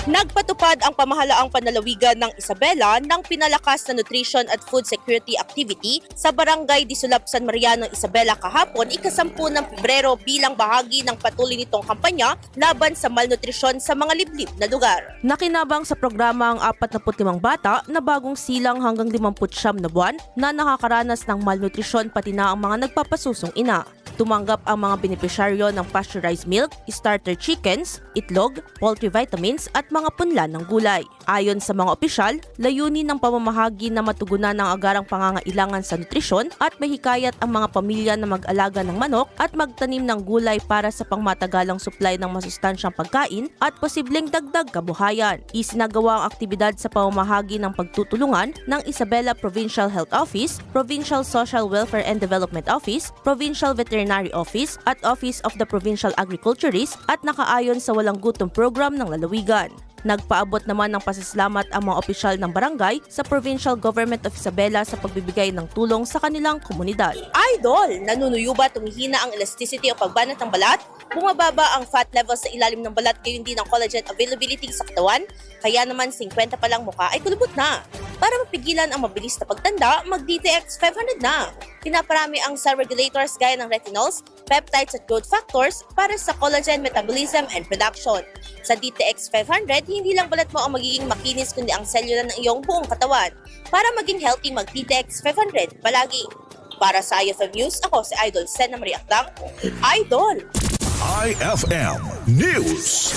Nagpatupad ang pamahalaang panlalawigan ng Isabela ng pinalakas na nutrition at food security activity sa Barangay Disulap San Mariano, Isabela kahapon, ika-10 ng Pebrero bilang bahagi ng patuloy nitong kampanya laban sa malnutrisyon sa mga liblib na lugar. Nakinabang sa programa ang 45 bata na bagong silang hanggang 59 na buwan na nakakaranas ng malnutrisyon pati na ang mga nagpapasusong ina. Tumanggap ang mga benepisyaryo ng pasteurized milk, starter chickens, itlog, poultry vitamins at mga punla ng gulay. Ayon sa mga opisyal, layunin ng pamamahagi na matugunan ng agarang pangangailangan sa nutrisyon at mahikayat ang mga pamilya na mag-alaga ng manok at magtanim ng gulay para sa pangmatagalang supply ng masustansyang pagkain at posibleng dagdag kabuhayan. Isinagawa ang aktibidad sa pamamahagi ng pagtutulungan ng Isabela Provincial Health Office, Provincial Social Welfare and Development Office, Provincial Veterinary Office at Office of the Provincial Agriculturist at nakaayon sa Walang Gutom Program ng lalawigan. Nagpaabot naman ng pasasalamat ang mga opisyal ng barangay sa Provincial Government of Isabela sa pagbibigay ng tulong sa kanilang komunidad. Idol, nanunuyo ba tumihina ang elasticity o pagbanat ng balat? Bumababa ang fat level sa ilalim ng balat, gayon din ang collagen availability sa katawan? Kaya naman 50 pa lang mukha ay kulubot na. Para mapigilan ang mabilis na pagtanda, mag-DTX 500 na. Pinaparami ang cell regulators gaya ng retinols, peptides at growth factors para sa collagen metabolism and production. Sa DTX 500, hindi lang balat mo ang magiging makinis kundi ang selula ng iyong buong katawan. Para maging healthy, mag-DTX 500 palagi. Para sa IFM News, ako si Idol Sena Maria Akdang. Idol! IFM News.